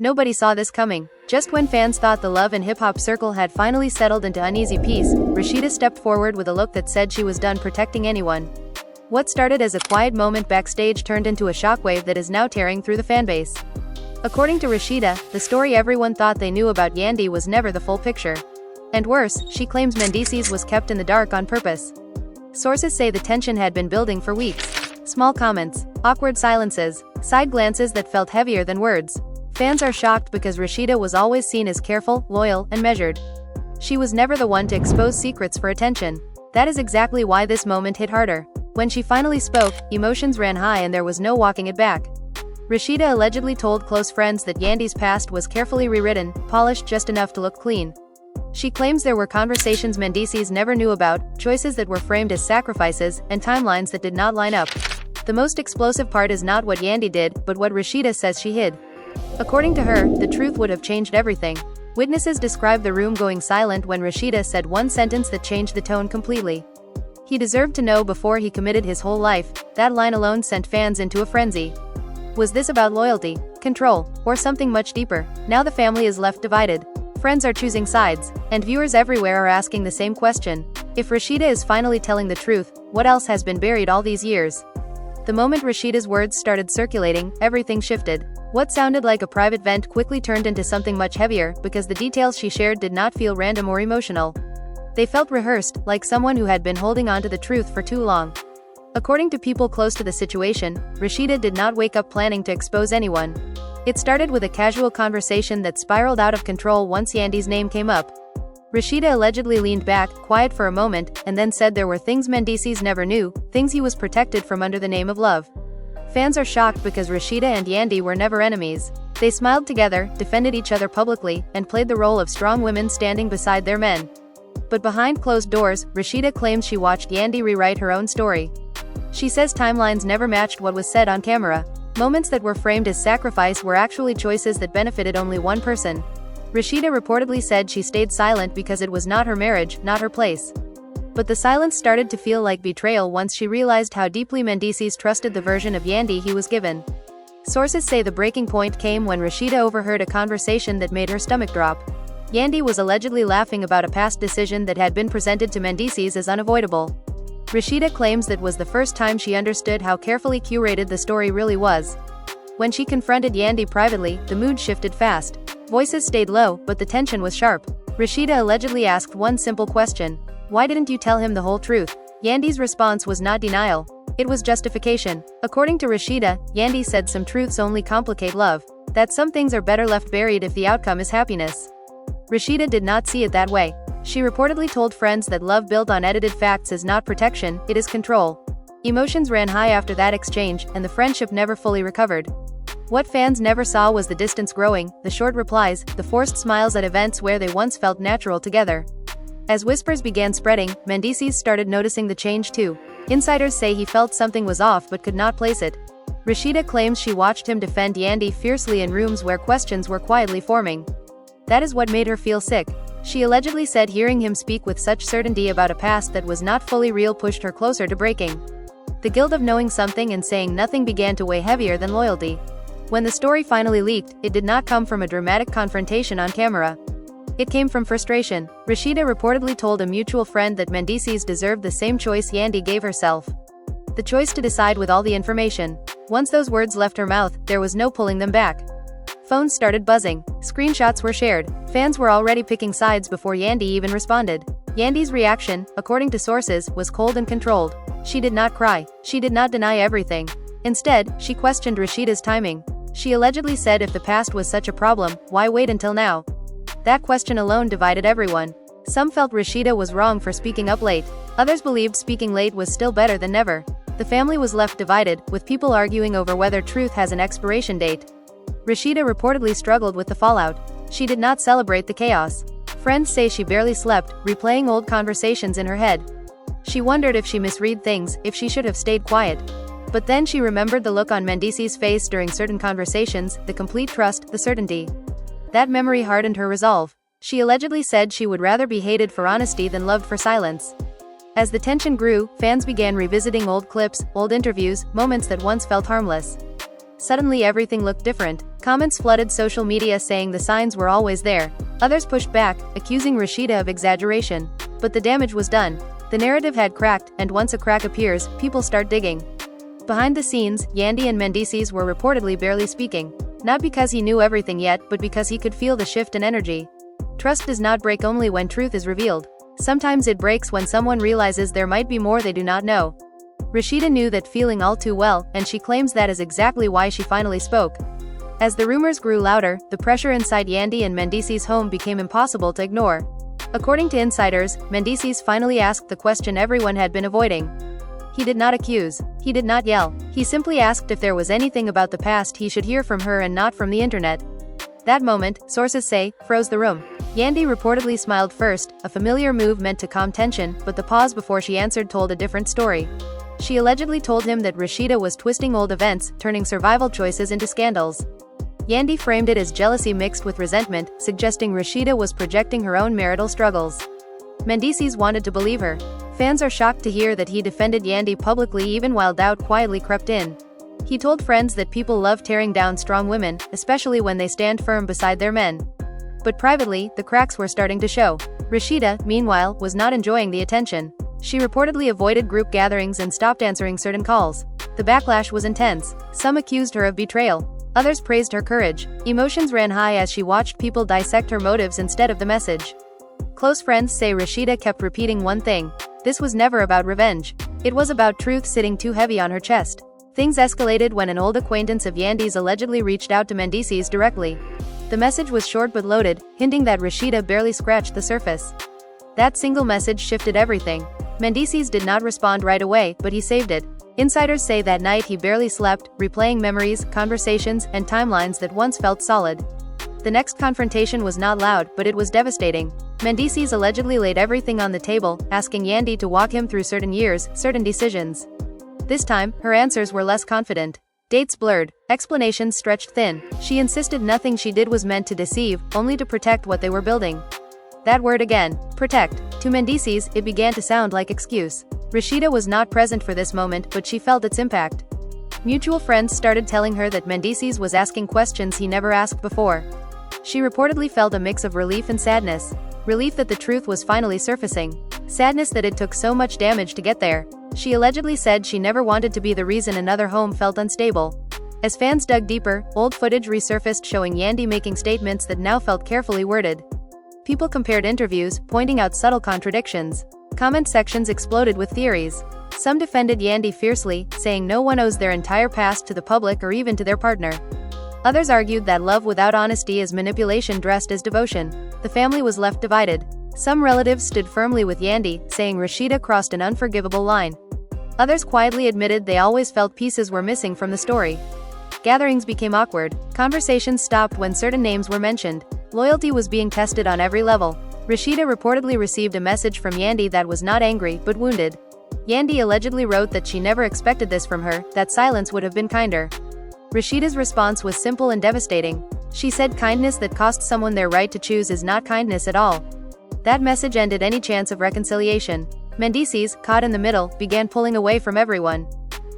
Nobody saw this coming. Just when fans thought the love and hip-hop circle had finally settled into uneasy peace, Rasheeda stepped forward with a look that said she was done protecting anyone. What started as a quiet moment backstage turned into a shockwave that is now tearing through the fanbase. According to Rasheeda, the story everyone thought they knew about Yandy was never the full picture. And worse, she claims Mendeecees was kept in the dark on purpose. Sources say the tension had been building for weeks. Small comments, awkward silences, side glances that felt heavier than words. Fans are shocked because Rasheeda was always seen as careful, loyal, and measured. She was never the one to expose secrets for attention. That is exactly why this moment hit harder. When she finally spoke, emotions ran high and there was no walking it back. Rasheeda allegedly told close friends that Yandy's past was carefully rewritten, polished just enough to look clean. She claims there were conversations Mendeecees never knew about, choices that were framed as sacrifices, and timelines that did not line up. The most explosive part is not what Yandy did, but what Rasheeda says she hid. According to her, the truth would have changed everything. Witnesses describe the room going silent when Rasheeda said one sentence that changed the tone completely. He deserved to know before he committed his whole life. That line alone sent fans into a frenzy. Was this about loyalty, control, or something much deeper? Now the family is left divided. Friends are choosing sides, and viewers everywhere are asking the same question. If Rasheeda is finally telling the truth, what else has been buried all these years? The moment Rasheeda's words started circulating, everything shifted. What sounded like a private vent quickly turned into something much heavier, because the details she shared did not feel random or emotional. They felt rehearsed, like someone who had been holding on to the truth for too long. According to people close to the situation, Rasheeda did not wake up planning to expose anyone. It started with a casual conversation that spiraled out of control once Yandy's name came up. Rasheeda allegedly leaned back, quiet for a moment, and then said there were things Mendeecees never knew, things he was protected from under the name of love. Fans are shocked because Rasheeda and Yandy were never enemies. They smiled together, defended each other publicly, and played the role of strong women standing beside their men. But behind closed doors, Rasheeda claims she watched Yandy rewrite her own story. She says timelines never matched what was said on camera. Moments that were framed as sacrifice were actually choices that benefited only one person. Rasheeda reportedly said she stayed silent because it was not her marriage, not her place. But the silence started to feel like betrayal once she realized how deeply Mendeecees trusted the version of Yandy he was given. Sources say the breaking point came when Rasheeda overheard a conversation that made her stomach drop. Yandy was allegedly laughing about a past decision that had been presented to Mendeecees as unavoidable. Rasheeda claims that was the first time she understood how carefully curated the story really was. When she confronted Yandy privately, the mood shifted fast. Voices stayed low, but the tension was sharp. Rasheeda allegedly asked one simple question: why didn't you tell him the whole truth? Yandy's response was not denial. It was justification. According to Rasheeda, Yandy said some truths only complicate love. That some things are better left buried if the outcome is happiness. Rasheeda did not see it that way. She reportedly told friends that love built on edited facts is not protection, it is control. Emotions ran high after that exchange, and the friendship never fully recovered. What fans never saw was the distance growing, the short replies, the forced smiles at events where they once felt natural together. As whispers began spreading, Mendeecees started noticing the change too. Insiders say he felt something was off but could not place it. Rasheeda claims she watched him defend Yandy fiercely in rooms where questions were quietly forming. That is what made her feel sick. She allegedly said hearing him speak with such certainty about a past that was not fully real pushed her closer to breaking. The guilt of knowing something and saying nothing began to weigh heavier than loyalty. When the story finally leaked, it did not come from a dramatic confrontation on camera. It came from frustration. Rasheeda reportedly told a mutual friend that Mendeecees deserved the same choice Yandy gave herself. The choice to decide with all the information. Once those words left her mouth, there was no pulling them back. Phones started buzzing. Screenshots were shared. Fans were already picking sides before Yandy even responded. Yandy's reaction, according to sources, was cold and controlled. She did not cry. She did not deny everything. Instead, she questioned Rasheeda's timing. She allegedly said if the past was such a problem, why wait until now? That question alone divided everyone. Some felt Rasheeda was wrong for speaking up late. Others believed speaking late was still better than never. The family was left divided, with people arguing over whether truth has an expiration date. Rasheeda reportedly struggled with the fallout. She did not celebrate the chaos. Friends say she barely slept, replaying old conversations in her head. She wondered if she misread things, if she should have stayed quiet. But then she remembered the look on Mendeecees' face during certain conversations, the complete trust, the certainty. That memory hardened her resolve. She allegedly said she would rather be hated for honesty than loved for silence. As the tension grew, fans began revisiting old clips, old interviews, moments that once felt harmless. Suddenly everything looked different. Comments flooded social media saying the signs were always there. Others pushed back, accusing Rasheeda of exaggeration. But the damage was done. The narrative had cracked, and once a crack appears, people start digging. Behind the scenes, Yandy and Mendeecees were reportedly barely speaking. Not because he knew everything yet, but because he could feel the shift in energy. Trust does not break only when truth is revealed. Sometimes it breaks when someone realizes there might be more they do not know. Rasheeda knew that feeling all too well, and she claims that is exactly why she finally spoke. As the rumors grew louder, the pressure inside Yandy and Mendeecees' home became impossible to ignore. According to insiders, Mendeecees finally asked the question everyone had been avoiding. He did not accuse. He did not yell. He simply asked if there was anything about the past he should hear from her and not from the internet. That moment, sources say, froze the room. Yandy reportedly smiled first, a familiar move meant to calm tension, but the pause before she answered told a different story. She allegedly told him that Rasheeda was twisting old events, turning survival choices into scandals. Yandy framed it as jealousy mixed with resentment, suggesting Rasheeda was projecting her own marital struggles. Mendeecees wanted to believe her. Fans are shocked to hear that he defended Yandy publicly even while doubt quietly crept in. He told friends that people love tearing down strong women, especially when they stand firm beside their men. But privately, the cracks were starting to show. Rasheeda, meanwhile, was not enjoying the attention. She reportedly avoided group gatherings and stopped answering certain calls. The backlash was intense. Some accused her of betrayal. Others praised her courage. Emotions ran high as she watched people dissect her motives instead of the message. Close friends say Rasheeda kept repeating one thing. This was never about revenge. It was about truth sitting too heavy on her chest. Things escalated when an old acquaintance of Yandy's allegedly reached out to Mendeecees directly. The message was short but loaded, hinting that Rasheeda barely scratched the surface. That single message shifted everything. Mendeecees did not respond right away, but he saved it. Insiders say that night he barely slept, replaying memories, conversations, and timelines that once felt solid. The next confrontation was not loud, but it was devastating. Mendeecees allegedly laid everything on the table, asking Yandy to walk him through certain years, certain decisions. This time, her answers were less confident. Dates blurred, explanations stretched thin. She insisted nothing she did was meant to deceive, only to protect what they were building. That word again, protect. To Mendeecees, it began to sound like excuse. Rasheeda was not present for this moment, but she felt its impact. Mutual friends started telling her that Mendeecees was asking questions he never asked before. She reportedly felt a mix of relief and sadness. Relief that the truth was finally surfacing. Sadness that it took so much damage to get there. She allegedly said she never wanted to be the reason another home felt unstable. As fans dug deeper, old footage resurfaced showing Yandy making statements that now felt carefully worded. People compared interviews, pointing out subtle contradictions. Comment sections exploded with theories. Some defended Yandy fiercely, saying no one owes their entire past to the public or even to their partner. Others argued that love without honesty is manipulation dressed as devotion. The family was left divided. Some relatives stood firmly with Yandy, saying Rasheeda crossed an unforgivable line. Others quietly admitted they always felt pieces were missing from the story. Gatherings became awkward. Conversations stopped when certain names were mentioned. Loyalty was being tested on every level. Rasheeda reportedly received a message from Yandy that was not angry, but wounded. Yandy allegedly wrote that she never expected this from her, that silence would have been kinder. Rasheeda's response was simple and devastating. She said kindness that costs someone their right to choose is not kindness at all. That message ended any chance of reconciliation. Mendeecees, caught in the middle, began pulling away from everyone.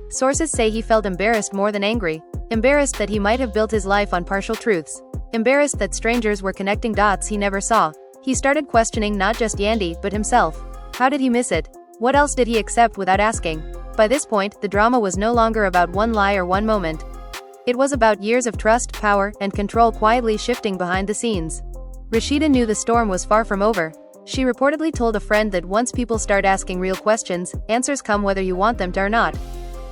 Sources say he felt embarrassed more than angry. Embarrassed that he might have built his life on partial truths. Embarrassed that strangers were connecting dots he never saw. He started questioning not just Yandy, but himself. How did he miss it? What else did he accept without asking? By this point, the drama was no longer about one lie or one moment. It was about years of trust, power, and control quietly shifting behind the scenes. Rasheeda knew the storm was far from over. She reportedly told a friend that once people start asking real questions, answers come whether you want them to or not.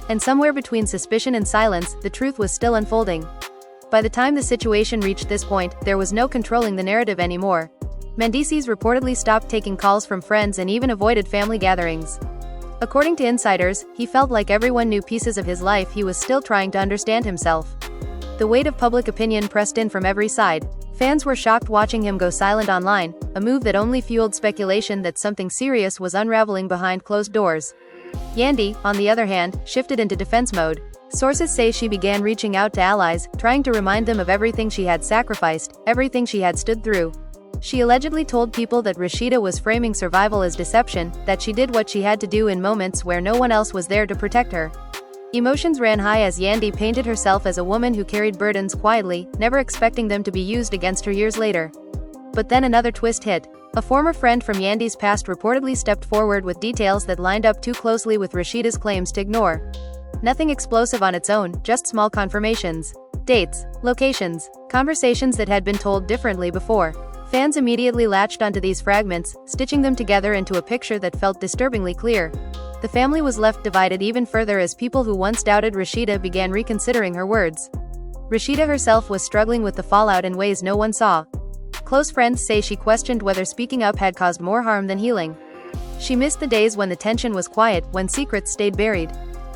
And somewhere between suspicion and silence, the truth was still unfolding. By the time the situation reached this point, there was no controlling the narrative anymore. Mendeecees reportedly stopped taking calls from friends and even avoided family gatherings. According to insiders, he felt like everyone knew pieces of his life he was still trying to understand himself. The weight of public opinion pressed in from every side. Fans were shocked watching him go silent online, a move that only fueled speculation that something serious was unraveling behind closed doors. Yandy, on the other hand, shifted into defense mode. Sources say she began reaching out to allies, trying to remind them of everything she had sacrificed, everything she had stood through. She allegedly told people that Rasheeda was framing survival as deception, that she did what she had to do in moments where no one else was there to protect her. Emotions ran high as Yandy painted herself as a woman who carried burdens quietly, never expecting them to be used against her years later. But then another twist hit. A former friend from Yandy's past reportedly stepped forward with details that lined up too closely with Rasheeda's claims to ignore. Nothing explosive on its own, just small confirmations. Dates, locations, conversations that had been told differently before. Fans immediately latched onto these fragments, stitching them together into a picture that felt disturbingly clear. The family was left divided even further as people who once doubted Rasheeda began reconsidering her words. Rasheeda herself was struggling with the fallout in ways no one saw. Close friends say she questioned whether speaking up had caused more harm than healing. She missed the days when the tension was quiet, when secrets stayed buried.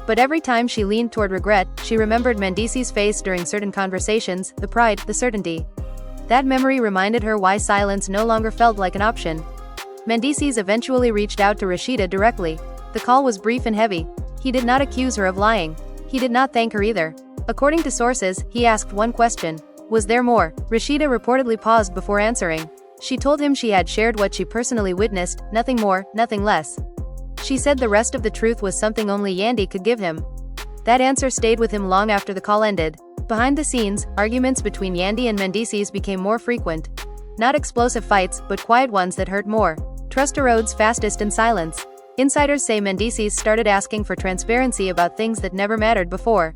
But every time she leaned toward regret, she remembered Mendeecees' face during certain conversations, the pride, the certainty. That memory reminded her why silence no longer felt like an option. Mendeecees eventually reached out to Rasheeda directly. The call was brief and heavy. He did not accuse her of lying. He did not thank her either. According to sources, he asked one question. Was there more? Rasheeda reportedly paused before answering. She told him she had shared what she personally witnessed, nothing more, nothing less. She said the rest of the truth was something only Yandy could give him. That answer stayed with him long after the call ended. Behind the scenes, arguments between Yandy and Mendeecees became more frequent. Not explosive fights, but quiet ones that hurt more. Trust erodes fastest in silence. Insiders say Mendeecees started asking for transparency about things that never mattered before.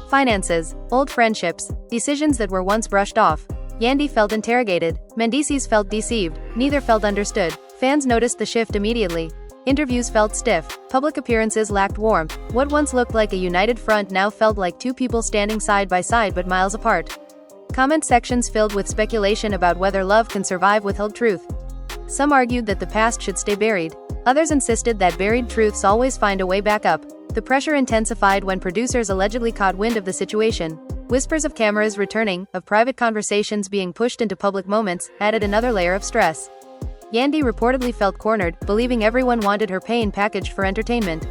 Finances, old friendships, decisions that were once brushed off. Yandy felt interrogated. Mendeecees felt deceived. Neither felt understood. Fans noticed the shift immediately. Interviews felt stiff. Public appearances lacked warmth. What once looked like a united front now felt like two people standing side by side but miles apart. Comment sections filled with speculation about whether love can survive withheld truth. Some argued that the past should stay buried. Others insisted that buried truths always find a way back up. The pressure intensified when producers allegedly caught wind of the situation. Whispers of cameras returning, of private conversations being pushed into public moments, added another layer of stress. Yandy reportedly felt cornered, believing everyone wanted her pain packaged for entertainment.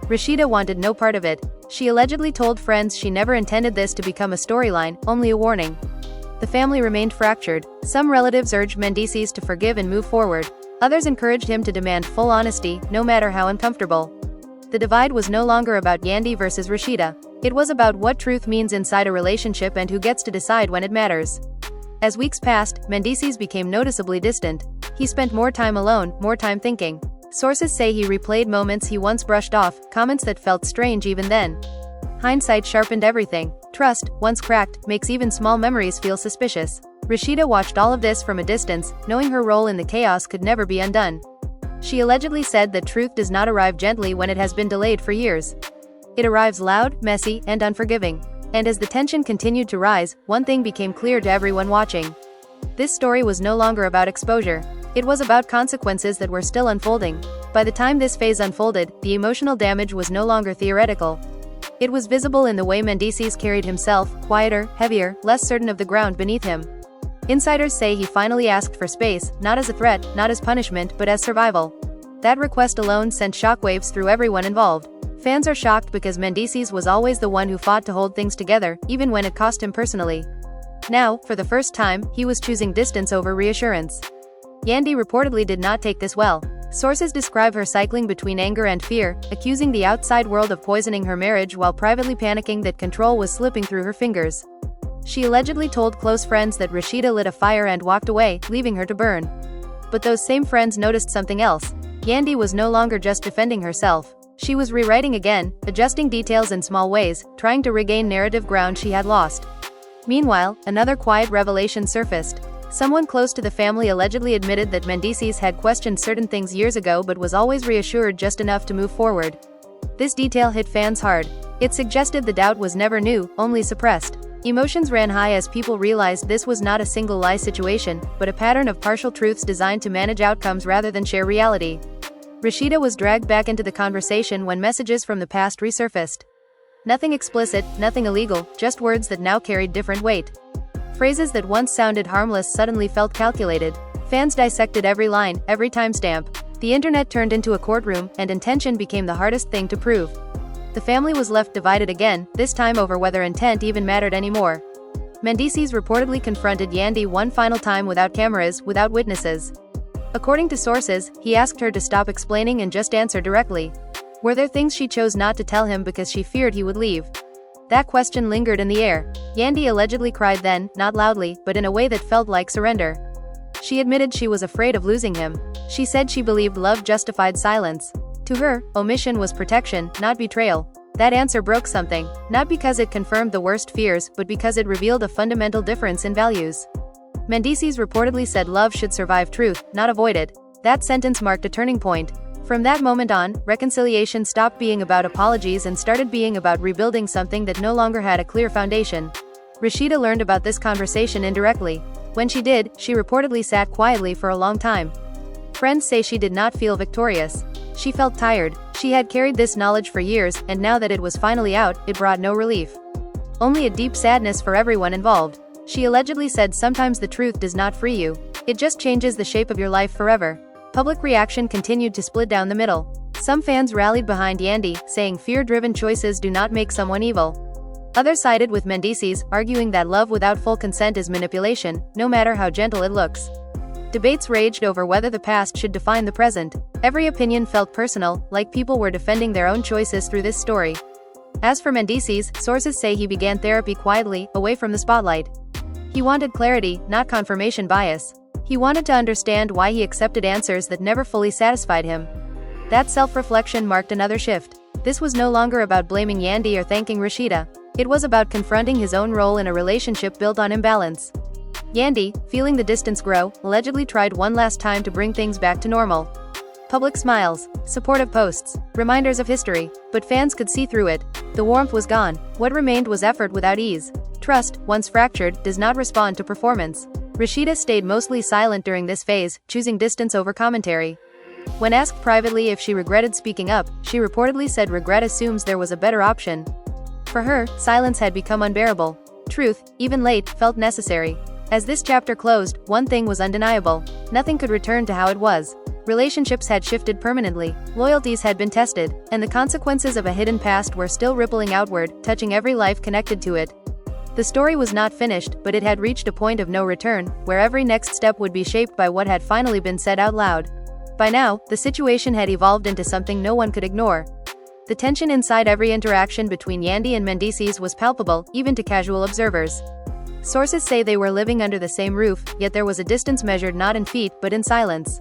Rasheeda wanted no part of it. She allegedly told friends she never intended this to become a storyline, only a warning. The family remained fractured. Some relatives urged Mendeecees to forgive and move forward. Others encouraged him to demand full honesty, no matter how uncomfortable. The divide was no longer about Yandy versus Rasheeda. It was about what truth means inside a relationship and who gets to decide when it matters. As weeks passed, Mendeecees became noticeably distant. He spent more time alone, more time thinking. Sources say he replayed moments he once brushed off, comments that felt strange even then. Hindsight sharpened everything. Trust, once cracked, makes even small memories feel suspicious. Rasheeda watched all of this from a distance, knowing her role in the chaos could never be undone. She allegedly said that truth does not arrive gently when it has been delayed for years. It arrives loud, messy, and unforgiving. And as the tension continued to rise, one thing became clear to everyone watching. This story was no longer about exposure. It was about consequences that were still unfolding. By the time this phase unfolded, the emotional damage was no longer theoretical. It was visible in the way Mendeecees carried himself, quieter, heavier, less certain of the ground beneath him. Insiders say he finally asked for space, not as a threat, not as punishment, but as survival. That request alone sent shockwaves through everyone involved. Fans are shocked because Mendeecees was always the one who fought to hold things together, even when it cost him personally. Now, for the first time, he was choosing distance over reassurance. Yandy reportedly did not take this well. Sources describe her cycling between anger and fear, accusing the outside world of poisoning her marriage while privately panicking that control was slipping through her fingers. She allegedly told close friends that Rasheeda lit a fire and walked away, leaving her to burn. But those same friends noticed something else. Yandy was no longer just defending herself. She was rewriting again, adjusting details in small ways, trying to regain narrative ground she had lost. Meanwhile, another quiet revelation surfaced. Someone close to the family allegedly admitted that Mendeecees had questioned certain things years ago but was always reassured just enough to move forward. This detail hit fans hard. It suggested the doubt was never new, only suppressed. Emotions ran high as people realized this was not a single lie situation, but a pattern of partial truths designed to manage outcomes rather than share reality. Rasheeda was dragged back into the conversation when messages from the past resurfaced. Nothing explicit, nothing illegal, just words that now carried different weight. Phrases that once sounded harmless suddenly felt calculated. Fans dissected every line, every timestamp. The internet turned into a courtroom, and intention became the hardest thing to prove. The family was left divided again, this time over whether intent even mattered anymore. Mendeecees reportedly confronted Yandy one final time without cameras, without witnesses. According to sources, he asked her to stop explaining and just answer directly. Were there things she chose not to tell him because she feared he would leave? That question lingered in the air. Yandy allegedly cried then, not loudly, but in a way that felt like surrender. She admitted she was afraid of losing him. She said she believed love justified silence. To her, omission was protection, not betrayal. That answer broke something, not because it confirmed the worst fears, but because it revealed a fundamental difference in values. Mendeecees reportedly said love should survive truth, not avoid it. That sentence marked a turning point. From that moment on, reconciliation stopped being about apologies and started being about rebuilding something that no longer had a clear foundation. Rasheeda learned about this conversation indirectly. When she did, she reportedly sat quietly for a long time. Friends say she did not feel victorious. She felt tired. She had carried this knowledge for years, and now that it was finally out, it brought no relief. Only a deep sadness for everyone involved. She allegedly said sometimes the truth does not free you. It just changes the shape of your life forever. Public reaction continued to split down the middle. Some fans rallied behind Yandy, saying fear-driven choices do not make someone evil. Others sided with Mendeecees, arguing that love without full consent is manipulation, no matter how gentle it looks. Debates raged over whether the past should define the present. Every opinion felt personal, like people were defending their own choices through this story. As for Mendeecees, sources say he began therapy quietly, away from the spotlight. He wanted clarity, not confirmation bias. He wanted to understand why he accepted answers that never fully satisfied him. That self-reflection marked another shift. This was no longer about blaming Yandy or thanking Rasheeda. It was about confronting his own role in a relationship built on imbalance. Yandy, feeling the distance grow, allegedly tried one last time to bring things back to normal. Public smiles, supportive posts, reminders of history, but fans could see through it. The warmth was gone. What remained was effort without ease. Trust, once fractured, does not respond to performance. Rasheeda stayed mostly silent during this phase, choosing distance over commentary. When asked privately if she regretted speaking up, she reportedly said regret assumes there was a better option. For her, silence had become unbearable. Truth, even late, felt necessary. As this chapter closed, one thing was undeniable. Nothing could return to how it was. Relationships had shifted permanently, loyalties had been tested, and the consequences of a hidden past were still rippling outward, touching every life connected to it. The story was not finished, but it had reached a point of no return, where every next step would be shaped by what had finally been said out loud. By now, the situation had evolved into something no one could ignore. The tension inside every interaction between Yandy and Mendeecees was palpable, even to casual observers. Sources say they were living under the same roof, yet there was a distance measured not in feet, but in silence.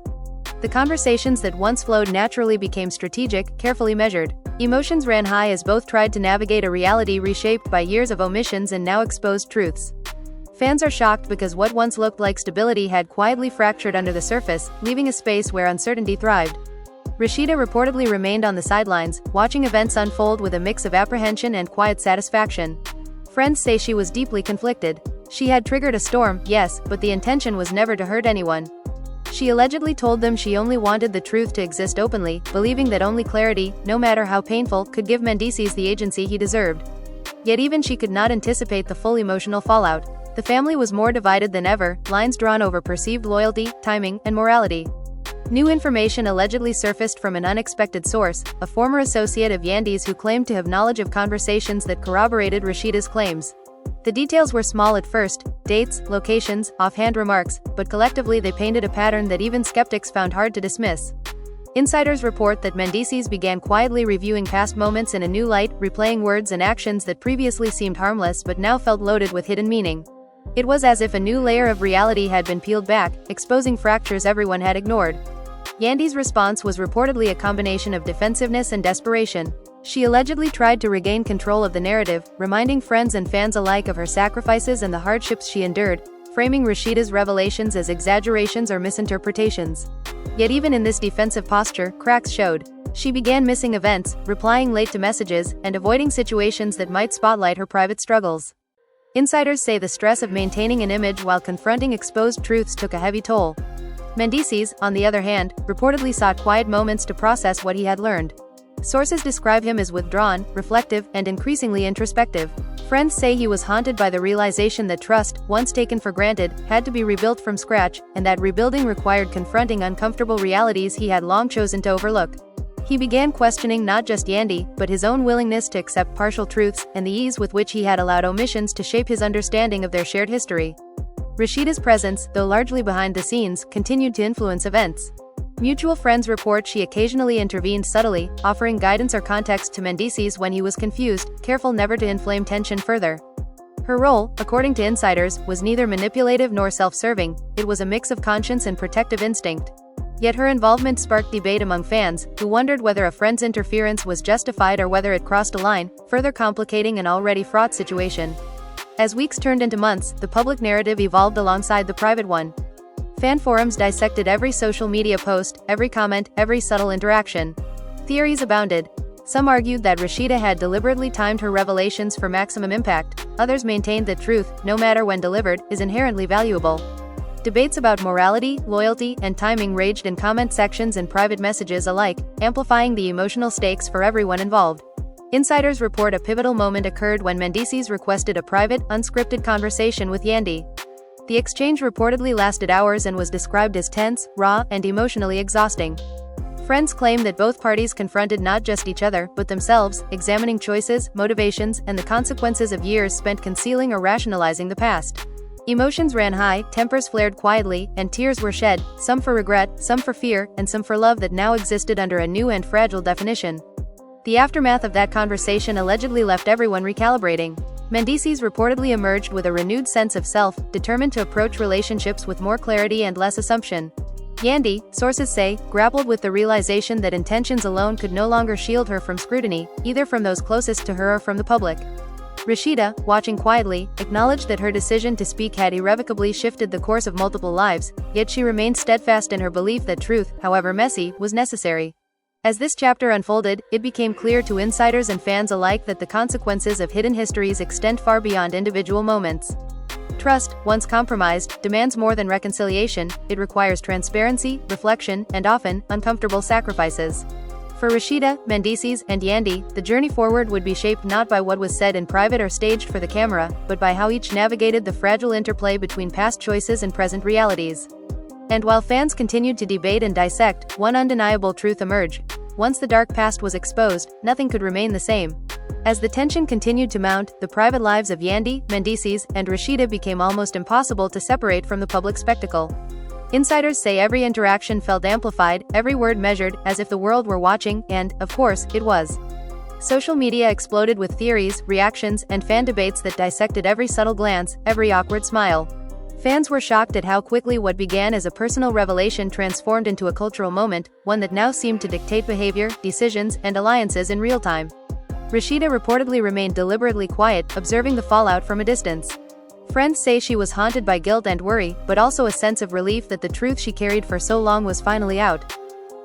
The conversations that once flowed naturally became strategic, carefully measured. Emotions ran high as both tried to navigate a reality reshaped by years of omissions and now exposed truths. Fans are shocked because what once looked like stability had quietly fractured under the surface, leaving a space where uncertainty thrived. Rasheeda reportedly remained on the sidelines, watching events unfold with a mix of apprehension and quiet satisfaction. Friends say she was deeply conflicted. She had triggered a storm, yes, but the intention was never to hurt anyone. She allegedly told them she only wanted the truth to exist openly, believing that only clarity, no matter how painful, could give Mendeecees the agency he deserved. Yet even she could not anticipate the full emotional fallout. The family was more divided than ever, lines drawn over perceived loyalty, timing, and morality. New information allegedly surfaced from an unexpected source, a former associate of Yandy's who claimed to have knowledge of conversations that corroborated Rasheeda's claims. The details were small at first, dates, locations, offhand remarks, but collectively they painted a pattern that even skeptics found hard to dismiss. Insiders report that Mendeecees began quietly reviewing past moments in a new light, replaying words and actions that previously seemed harmless but now felt loaded with hidden meaning. It was as if a new layer of reality had been peeled back, exposing fractures everyone had ignored. Yandy's response was reportedly a combination of defensiveness and desperation. She allegedly tried to regain control of the narrative, reminding friends and fans alike of her sacrifices and the hardships she endured, framing Rasheeda's revelations as exaggerations or misinterpretations. Yet even in this defensive posture, cracks showed. She began missing events, replying late to messages, and avoiding situations that might spotlight her private struggles. Insiders say the stress of maintaining an image while confronting exposed truths took a heavy toll. Mendeecees, on the other hand, reportedly sought quiet moments to process what he had learned. Sources describe him as withdrawn, reflective, and increasingly introspective. Friends say he was haunted by the realization that trust, once taken for granted, had to be rebuilt from scratch, and that rebuilding required confronting uncomfortable realities he had long chosen to overlook. He began questioning not just Yandy, but his own willingness to accept partial truths, and the ease with which he had allowed omissions to shape his understanding of their shared history. Rasheeda's presence, though largely behind the scenes, continued to influence events. Mutual friends report she occasionally intervened subtly, offering guidance or context to Mendeecees when he was confused, careful never to inflame tension further. Her role, according to insiders, was neither manipulative nor self-serving, it was a mix of conscience and protective instinct. Yet her involvement sparked debate among fans, who wondered whether a friend's interference was justified or whether it crossed a line, further complicating an already fraught situation. As weeks turned into months, the public narrative evolved alongside the private one. Fan forums dissected every social media post, every comment, every subtle interaction. Theories abounded. Some argued that Rasheeda had deliberately timed her revelations for maximum impact, others maintained that truth, no matter when delivered, is inherently valuable. Debates about morality, loyalty, and timing raged in comment sections and private messages alike, amplifying the emotional stakes for everyone involved. Insiders report a pivotal moment occurred when Mendeecees requested a private, unscripted conversation with Yandy. The exchange reportedly lasted hours and was described as tense, raw, and emotionally exhausting. Friends claim that both parties confronted not just each other, but themselves, examining choices, motivations, and the consequences of years spent concealing or rationalizing the past. Emotions ran high, tempers flared quietly, and tears were shed, some for regret, some for fear, and some for love that now existed under a new and fragile definition. The aftermath of that conversation allegedly left everyone recalibrating. Mendeecees reportedly emerged with a renewed sense of self, determined to approach relationships with more clarity and less assumption. Yandy, sources say, grappled with the realization that intentions alone could no longer shield her from scrutiny, either from those closest to her or from the public. Rasheeda, watching quietly, acknowledged that her decision to speak had irrevocably shifted the course of multiple lives, yet she remained steadfast in her belief that truth, however messy, was necessary. As this chapter unfolded, it became clear to insiders and fans alike that the consequences of hidden histories extend far beyond individual moments. Trust, once compromised, demands more than reconciliation, it requires transparency, reflection, and often, uncomfortable sacrifices. For Rasheeda, Mendeecees, and Yandy, the journey forward would be shaped not by what was said in private or staged for the camera, but by how each navigated the fragile interplay between past choices and present realities. And while fans continued to debate and dissect, one undeniable truth emerged. Once the dark past was exposed, nothing could remain the same. As the tension continued to mount, the private lives of Yandy, Mendeecees, and Rasheeda became almost impossible to separate from the public spectacle. Insiders say every interaction felt amplified, every word measured, as if the world were watching, and, of course, it was. Social media exploded with theories, reactions, and fan debates that dissected every subtle glance, every awkward smile. Fans were shocked at how quickly what began as a personal revelation transformed into a cultural moment, one that now seemed to dictate behavior, decisions, and alliances in real time. Rasheeda reportedly remained deliberately quiet, observing the fallout from a distance. Friends say she was haunted by guilt and worry, but also a sense of relief that the truth she carried for so long was finally out.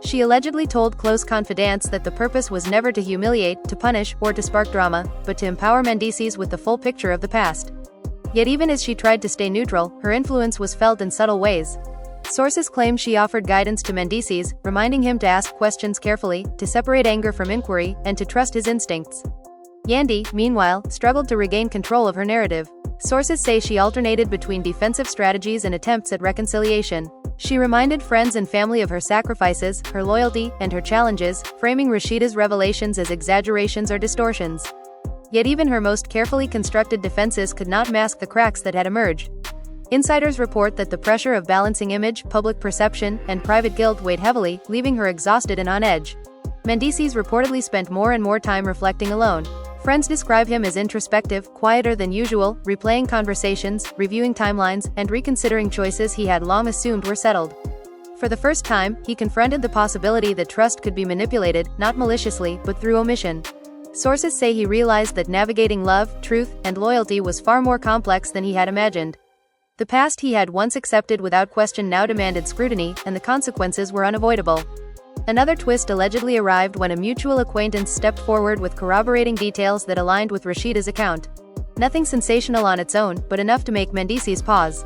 She allegedly told close confidants that the purpose was never to humiliate, to punish, or to spark drama, but to empower Mendeecees with the full picture of the past. Yet even as she tried to stay neutral, her influence was felt in subtle ways. Sources claim she offered guidance to Mendeecees, reminding him to ask questions carefully, to separate anger from inquiry, and to trust his instincts. Yandy, meanwhile, struggled to regain control of her narrative. Sources say she alternated between defensive strategies and attempts at reconciliation. She reminded friends and family of her sacrifices, her loyalty, and her challenges, framing Rasheeda's revelations as exaggerations or distortions. Yet even her most carefully constructed defenses could not mask the cracks that had emerged. Insiders report that the pressure of balancing image, public perception, and private guilt weighed heavily, leaving her exhausted and on edge. Mendeecees reportedly spent more and more time reflecting alone. Friends describe him as introspective, quieter than usual, replaying conversations, reviewing timelines, and reconsidering choices he had long assumed were settled. For the first time, he confronted the possibility that trust could be manipulated, not maliciously, but through omission. Sources say he realized that navigating love, truth, and loyalty was far more complex than he had imagined. The past he had once accepted without question now demanded scrutiny, and the consequences were unavoidable. Another twist allegedly arrived when a mutual acquaintance stepped forward with corroborating details that aligned with Rasheeda's account. Nothing sensational on its own, but enough to make Mendeecees pause.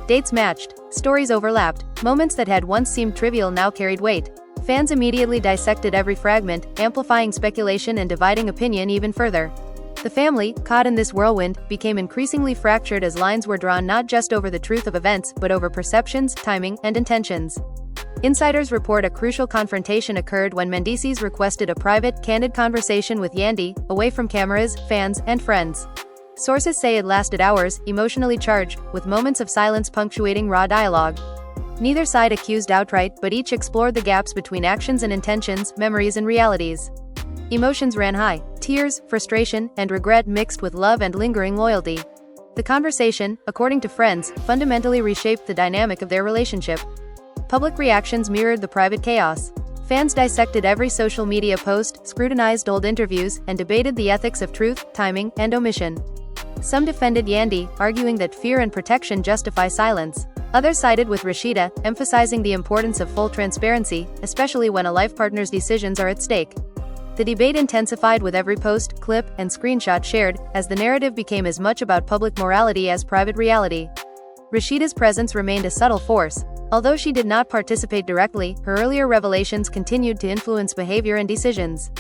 Dates matched, stories overlapped, moments that had once seemed trivial now carried weight. Fans immediately dissected every fragment, amplifying speculation and dividing opinion even further. The family, caught in this whirlwind, became increasingly fractured as lines were drawn not just over the truth of events, but over perceptions, timing, and intentions. Insiders report a crucial confrontation occurred when Mendeecees requested a private, candid conversation with Yandy, away from cameras, fans, and friends. Sources say it lasted hours, emotionally charged, with moments of silence punctuating raw dialogue. Neither side accused outright, but each explored the gaps between actions and intentions, memories and realities. Emotions ran high: tears, frustration, and regret mixed with love and lingering loyalty. The conversation, according to friends, fundamentally reshaped the dynamic of their relationship. Public reactions mirrored the private chaos. Fans dissected every social media post, scrutinized old interviews, and debated the ethics of truth, timing, and omission. Some defended Yandy, arguing that fear and protection justify silence. Others sided with Rasheeda, emphasizing the importance of full transparency, especially when a life partner's decisions are at stake. The debate intensified with every post, clip, and screenshot shared, as the narrative became as much about public morality as private reality. Rasheeda's presence remained a subtle force. Although she did not participate directly, her earlier revelations continued to influence behavior and decisions.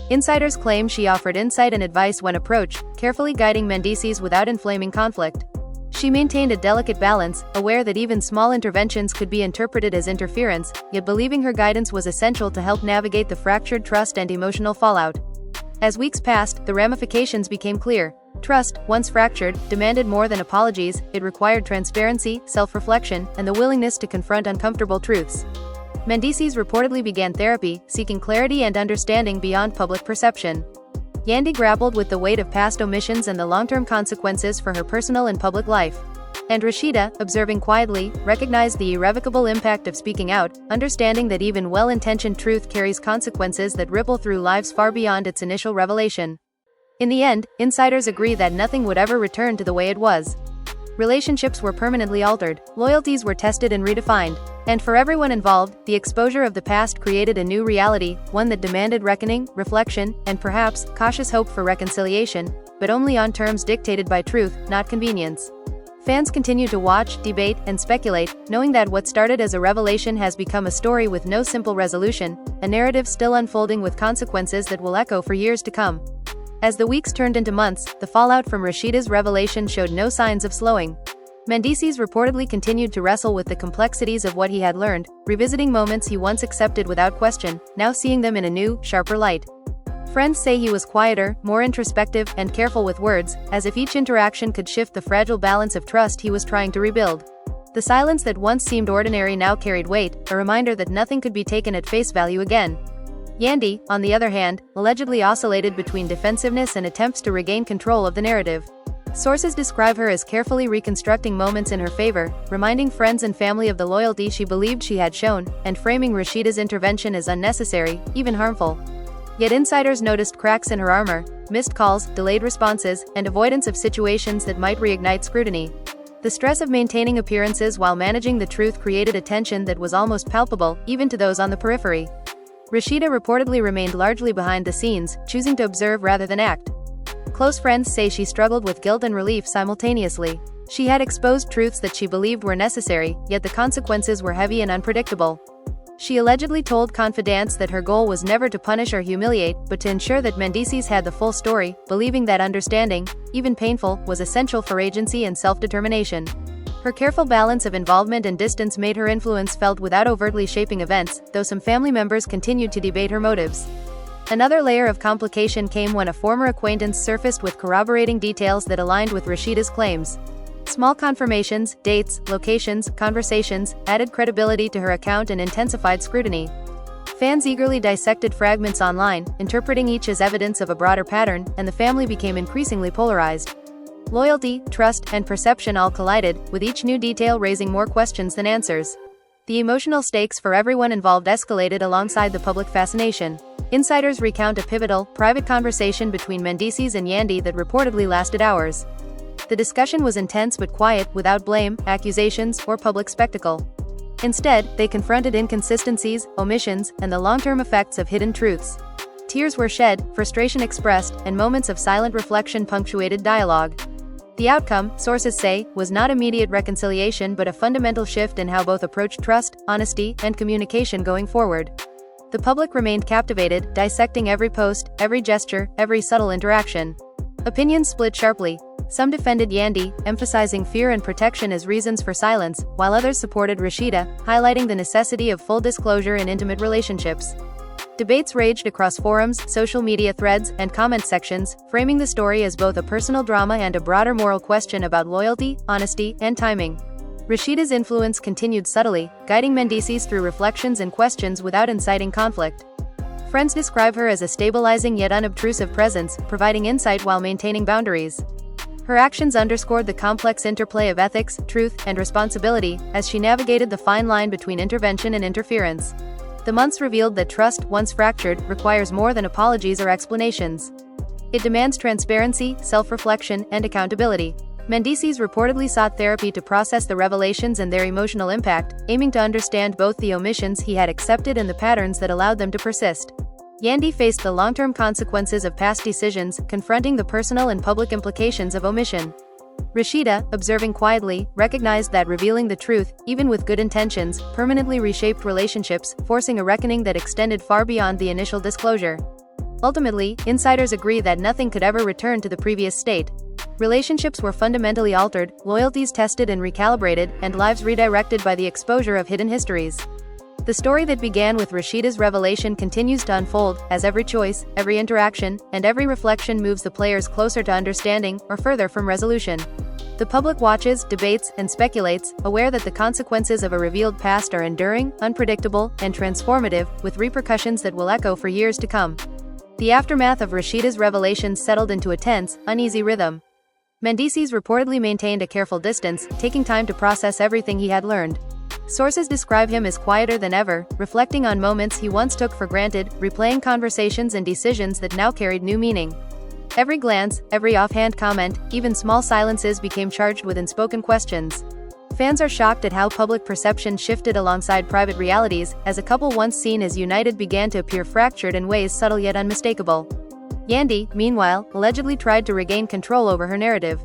Insiders claim she offered insight and advice when approached, carefully guiding Mendeecees without inflaming conflict. She maintained a delicate balance, aware that even small interventions could be interpreted as interference, yet believing her guidance was essential to help navigate the fractured trust and emotional fallout. As weeks passed, the ramifications became clear. Trust, once fractured, demanded more than apologies. It required transparency, self-reflection, and the willingness to confront uncomfortable truths. Mendeecees reportedly began therapy, seeking clarity and understanding beyond public perception. Yandy grappled with the weight of past omissions and the long-term consequences for her personal and public life. And Rasheeda, observing quietly, recognized the irrevocable impact of speaking out, understanding that even well-intentioned truth carries consequences that ripple through lives far beyond its initial revelation. In the end, insiders agree that nothing would ever return to the way it was. Relationships were permanently altered, loyalties were tested and redefined, and for everyone involved, the exposure of the past created a new reality, one that demanded reckoning, reflection, and perhaps, cautious hope for reconciliation, but only on terms dictated by truth, not convenience. Fans continue to watch, debate, and speculate, knowing that what started as a revelation has become a story with no simple resolution, a narrative still unfolding with consequences that will echo for years to come. As the weeks turned into months, the fallout from Rasheeda's revelation showed no signs of slowing. Mendeecees reportedly continued to wrestle with the complexities of what he had learned, revisiting moments he once accepted without question, now seeing them in a new, sharper light. Friends say he was quieter, more introspective, and careful with words, as if each interaction could shift the fragile balance of trust he was trying to rebuild. The silence that once seemed ordinary now carried weight, a reminder that nothing could be taken at face value again. Yandy, on the other hand, allegedly oscillated between defensiveness and attempts to regain control of the narrative. Sources describe her as carefully reconstructing moments in her favor, reminding friends and family of the loyalty she believed she had shown, and framing Rasheeda's intervention as unnecessary, even harmful. Yet insiders noticed cracks in her armor: missed calls, delayed responses, and avoidance of situations that might reignite scrutiny. The stress of maintaining appearances while managing the truth created a tension that was almost palpable, even to those on the periphery. Rasheeda reportedly remained largely behind the scenes, choosing to observe rather than act. Close friends say she struggled with guilt and relief simultaneously. She had exposed truths that she believed were necessary, yet the consequences were heavy and unpredictable. She allegedly told confidants that her goal was never to punish or humiliate, but to ensure that Mendeecees had the full story, believing that understanding, even painful, was essential for agency and self-determination. Her careful balance of involvement and distance made her influence felt without overtly shaping events, though some family members continued to debate her motives. Another layer of complication came when a former acquaintance surfaced with corroborating details that aligned with Rasheeda's claims. Small confirmations, dates, locations, conversations, added credibility to her account and intensified scrutiny. Fans eagerly dissected fragments online, interpreting each as evidence of a broader pattern, and the family became increasingly polarized. Loyalty, trust, and perception all collided, with each new detail raising more questions than answers. The emotional stakes for everyone involved escalated alongside the public fascination. Insiders recount a pivotal, private conversation between Mendeecees and Yandy that reportedly lasted hours. The discussion was intense but quiet, without blame, accusations, or public spectacle. Instead, they confronted inconsistencies, omissions, and the long-term effects of hidden truths. Tears were shed, frustration expressed, and moments of silent reflection punctuated dialogue. The outcome, sources say, was not immediate reconciliation but a fundamental shift in how both approached trust, honesty, and communication going forward. The public remained captivated, dissecting every post, every gesture, every subtle interaction. Opinions split sharply. Some defended Yandy, emphasizing fear and protection as reasons for silence, while others supported Rasheeda, highlighting the necessity of full disclosure in intimate relationships. Debates raged across forums, social media threads, and comment sections, framing the story as both a personal drama and a broader moral question about loyalty, honesty, and timing. Rasheeda's influence continued subtly, guiding Mendeecees through reflections and questions without inciting conflict. Friends describe her as a stabilizing yet unobtrusive presence, providing insight while maintaining boundaries. Her actions underscored the complex interplay of ethics, truth, and responsibility, as she navigated the fine line between intervention and interference. The months revealed that trust, once fractured, requires more than apologies or explanations. It demands transparency, self-reflection, and accountability. Mendeecees reportedly sought therapy to process the revelations and their emotional impact, aiming to understand both the omissions he had accepted and the patterns that allowed them to persist. Yandy faced the long-term consequences of past decisions, confronting the personal and public implications of omission. Rasheeda, observing quietly, recognized that revealing the truth, even with good intentions, permanently reshaped relationships, forcing a reckoning that extended far beyond the initial disclosure. Ultimately, insiders agree that nothing could ever return to the previous state. Relationships were fundamentally altered, loyalties tested and recalibrated, and lives redirected by the exposure of hidden histories. The story that began with Rasheeda's revelation continues to unfold, as every choice, every interaction, and every reflection moves the players closer to understanding, or further from resolution. The public watches, debates, and speculates, aware that the consequences of a revealed past are enduring, unpredictable, and transformative, with repercussions that will echo for years to come. The aftermath of Rasheeda's revelations settled into a tense, uneasy rhythm. Mendeecees reportedly maintained a careful distance, taking time to process everything he had learned. Sources describe him as quieter than ever, reflecting on moments he once took for granted, replaying conversations and decisions that now carried new meaning. Every glance, every offhand comment, even small silences became charged with unspoken questions. Fans are shocked at how public perception shifted alongside private realities, as a couple once seen as united began to appear fractured in ways subtle yet unmistakable. Yandy, meanwhile, allegedly tried to regain control over her narrative.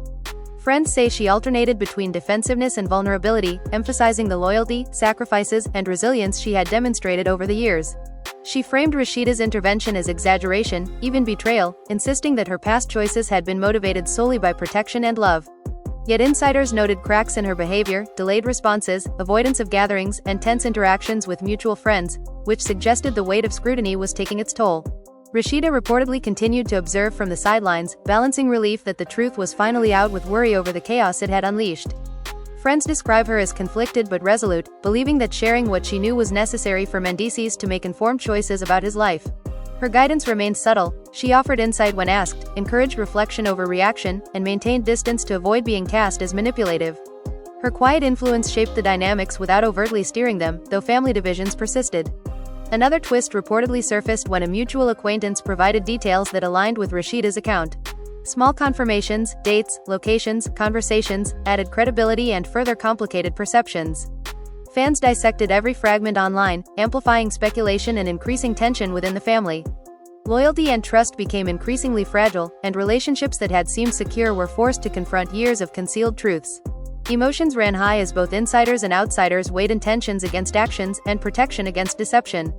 Friends say she alternated between defensiveness and vulnerability, emphasizing the loyalty, sacrifices, and resilience she had demonstrated over the years. She framed Rasheeda's intervention as exaggeration, even betrayal, insisting that her past choices had been motivated solely by protection and love. Yet insiders noted cracks in her behavior, delayed responses, avoidance of gatherings, and tense interactions with mutual friends, which suggested the weight of scrutiny was taking its toll. Rasheeda reportedly continued to observe from the sidelines, balancing relief that the truth was finally out with worry over the chaos it had unleashed. Friends describe her as conflicted but resolute, believing that sharing what she knew was necessary for Mendeecees to make informed choices about his life. Her guidance remained subtle. She offered insight when asked, encouraged reflection over reaction, and maintained distance to avoid being cast as manipulative. Her quiet influence shaped the dynamics without overtly steering them, though family divisions persisted. Another twist reportedly surfaced when a mutual acquaintance provided details that aligned with Rasheeda's account. Small confirmations, dates, locations, conversations, added credibility and further complicated perceptions. Fans dissected every fragment online, amplifying speculation and increasing tension within the family. Loyalty and trust became increasingly fragile, and relationships that had seemed secure were forced to confront years of concealed truths. Emotions ran high as both insiders and outsiders weighed intentions against actions and protection against deception.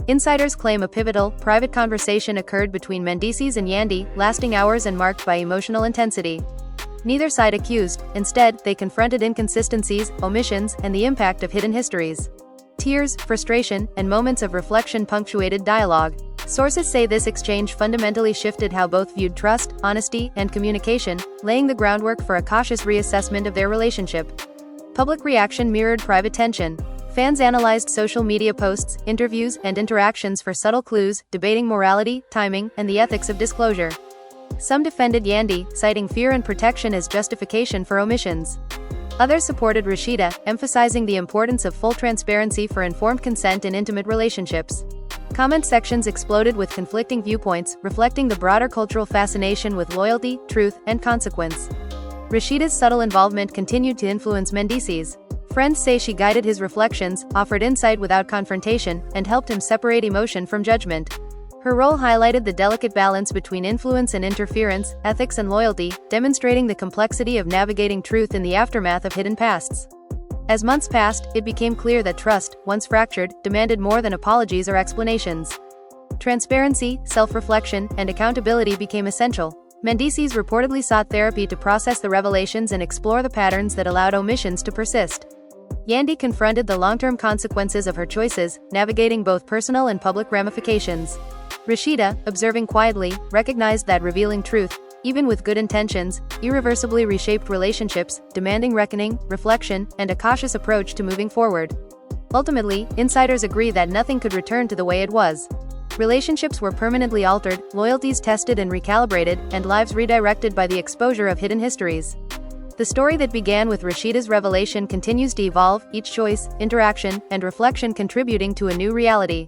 Insiders claim a pivotal, private conversation occurred between Mendeecees and Yandy, lasting hours and marked by emotional intensity. Neither side accused, instead, they confronted inconsistencies, omissions, and the impact of hidden histories. Tears, frustration, and moments of reflection punctuated dialogue. Sources say this exchange fundamentally shifted how both viewed trust, honesty, and communication, laying the groundwork for a cautious reassessment of their relationship. Public reaction mirrored private tension. Fans analyzed social media posts, interviews, and interactions for subtle clues, debating morality, timing, and the ethics of disclosure. Some defended Yandy, citing fear and protection as justification for omissions. Others supported Rasheeda, emphasizing the importance of full transparency for informed consent in intimate relationships. Comment sections exploded with conflicting viewpoints, reflecting the broader cultural fascination with loyalty, truth, and consequence. Rasheeda's subtle involvement continued to influence Mendeecees. Friends say she guided his reflections, offered insight without confrontation, and helped him separate emotion from judgment. Her role highlighted the delicate balance between influence and interference, ethics and loyalty, demonstrating the complexity of navigating truth in the aftermath of hidden pasts. As months passed, it became clear that trust, once fractured, demanded more than apologies or explanations. Transparency, self-reflection, and accountability became essential. Mendeecees reportedly sought therapy to process the revelations and explore the patterns that allowed omissions to persist. Yandy confronted the long-term consequences of her choices, navigating both personal and public ramifications. Rasheeda, observing quietly, recognized that revealing truth, even with good intentions, irreversibly reshaped relationships, demanding reckoning, reflection, and a cautious approach to moving forward. Ultimately, insiders agree that nothing could return to the way it was. Relationships were permanently altered, loyalties tested and recalibrated, and lives redirected by the exposure of hidden histories. The story that began with Rasheeda's revelation continues to evolve, each choice, interaction, and reflection contributing to a new reality.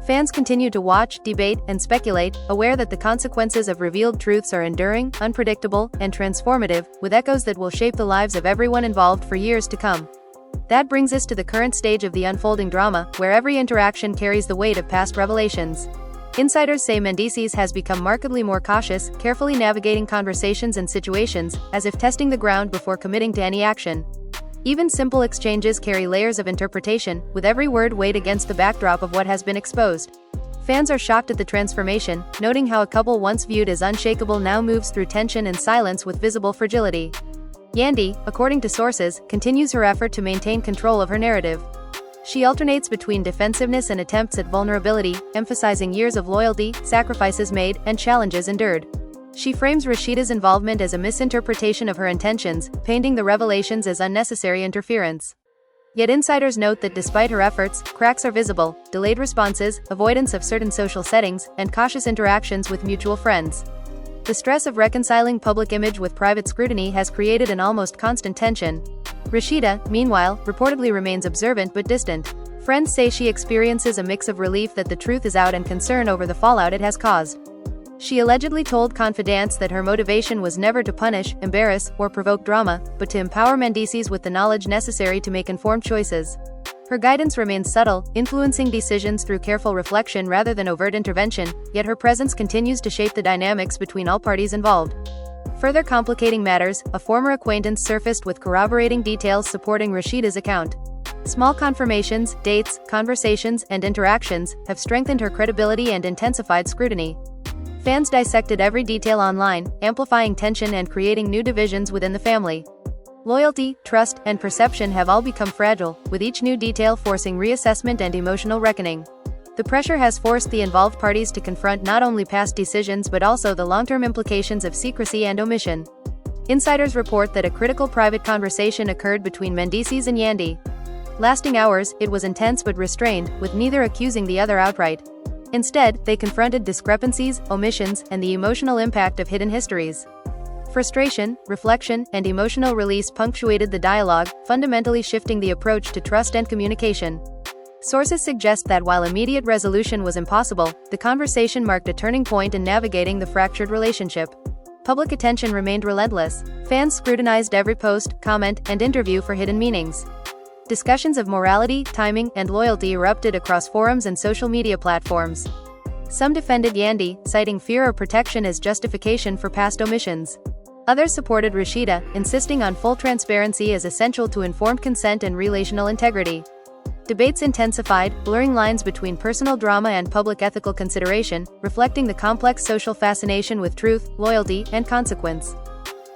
Fans continue to watch, debate, and speculate, aware that the consequences of revealed truths are enduring, unpredictable, and transformative, with echoes that will shape the lives of everyone involved for years to come. That brings us to the current stage of the unfolding drama, where every interaction carries the weight of past revelations. Insiders say Mendeecees has become markedly more cautious, carefully navigating conversations and situations, as if testing the ground before committing to any action. Even simple exchanges carry layers of interpretation, with every word weighed against the backdrop of what has been exposed. Fans are shocked at the transformation, noting how a couple once viewed as unshakable now moves through tension and silence with visible fragility. Yandy, according to sources, continues her effort to maintain control of her narrative. She alternates between defensiveness and attempts at vulnerability, emphasizing years of loyalty, sacrifices made, and challenges endured. She frames Rasheeda's involvement as a misinterpretation of her intentions, painting the revelations as unnecessary interference. Yet insiders note that despite her efforts, cracks are visible: delayed responses, avoidance of certain social settings, and cautious interactions with mutual friends. The stress of reconciling public image with private scrutiny has created an almost constant tension. Rasheeda, meanwhile, reportedly remains observant but distant. Friends say she experiences a mix of relief that the truth is out and concern over the fallout it has caused. She allegedly told confidants that her motivation was never to punish, embarrass, or provoke drama, but to empower Mendeecees with the knowledge necessary to make informed choices. Her guidance remains subtle, influencing decisions through careful reflection rather than overt intervention, yet her presence continues to shape the dynamics between all parties involved. Further complicating matters, a former acquaintance surfaced with corroborating details supporting Rasheeda's account. Small confirmations, dates, conversations, and interactions have strengthened her credibility and intensified scrutiny. Fans dissected every detail online, amplifying tension and creating new divisions within the family. Loyalty, trust, and perception have all become fragile, with each new detail forcing reassessment and emotional reckoning. The pressure has forced the involved parties to confront not only past decisions but also the long-term implications of secrecy and omission. Insiders report that a critical private conversation occurred between Mendeecees and Yandy. Lasting hours, it was intense but restrained, with neither accusing the other outright. Instead, they confronted discrepancies, omissions, and the emotional impact of hidden histories. Frustration, reflection, and emotional release punctuated the dialogue, fundamentally shifting the approach to trust and communication. Sources suggest that while immediate resolution was impossible, the conversation marked a turning point in navigating the fractured relationship. Public attention remained relentless. Fans scrutinized every post, comment, and interview for hidden meanings. Discussions of morality, timing, and loyalty erupted across forums and social media platforms. Some defended Yandy, citing fear or protection as justification for past omissions. Others supported Rasheeda, insisting on full transparency as essential to informed consent and relational integrity. Debates intensified, blurring lines between personal drama and public ethical consideration, reflecting the complex social fascination with truth, loyalty, and consequence.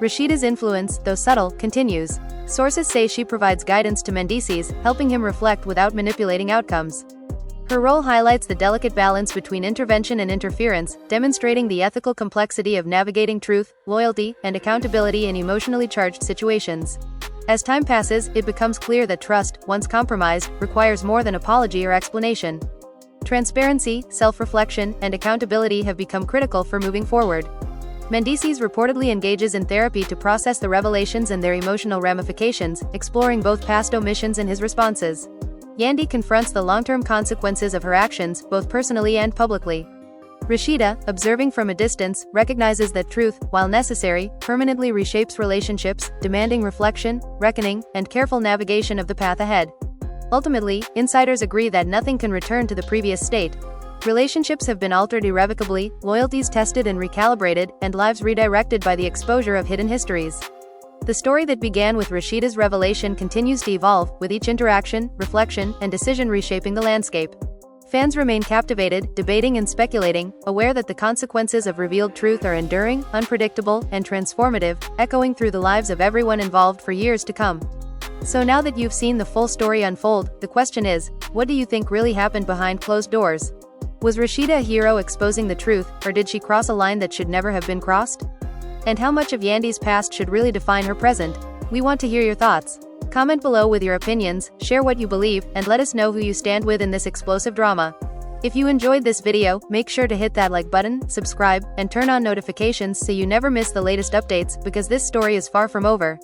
Rasheeda's influence, though subtle, continues. Sources say she provides guidance to Mendeecees, helping him reflect without manipulating outcomes. Her role highlights the delicate balance between intervention and interference, demonstrating the ethical complexity of navigating truth, loyalty, and accountability in emotionally charged situations. As time passes, it becomes clear that trust, once compromised, requires more than apology or explanation. Transparency, self-reflection, and accountability have become critical for moving forward. Mendeecees reportedly engages in therapy to process the revelations and their emotional ramifications, exploring both past omissions and his responses. Yandy confronts the long-term consequences of her actions, both personally and publicly. Rasheeda, observing from a distance, recognizes that truth, while necessary, permanently reshapes relationships, demanding reflection, reckoning, and careful navigation of the path ahead. Ultimately, insiders agree that nothing can return to the previous state. Relationships have been altered irrevocably, loyalties tested and recalibrated, and lives redirected by the exposure of hidden histories. The story that began with Rasheeda's revelation continues to evolve, with each interaction, reflection, and decision reshaping the landscape. Fans remain captivated, debating and speculating, aware that the consequences of revealed truth are enduring, unpredictable, and transformative, echoing through the lives of everyone involved for years to come. So now that you've seen the full story unfold, the question is, what do you think really happened behind closed doors? Was Rasheeda a hero exposing the truth, or did she cross a line that should never have been crossed? And how much of Yandy's past should really define her present? We want to hear your thoughts. Comment below with your opinions, share what you believe, and let us know who you stand with in this explosive drama. If you enjoyed this video, make sure to hit that like button, subscribe, and turn on notifications so you never miss the latest updates, because this story is far from over.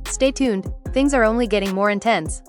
Stay tuned, things are only getting more intense.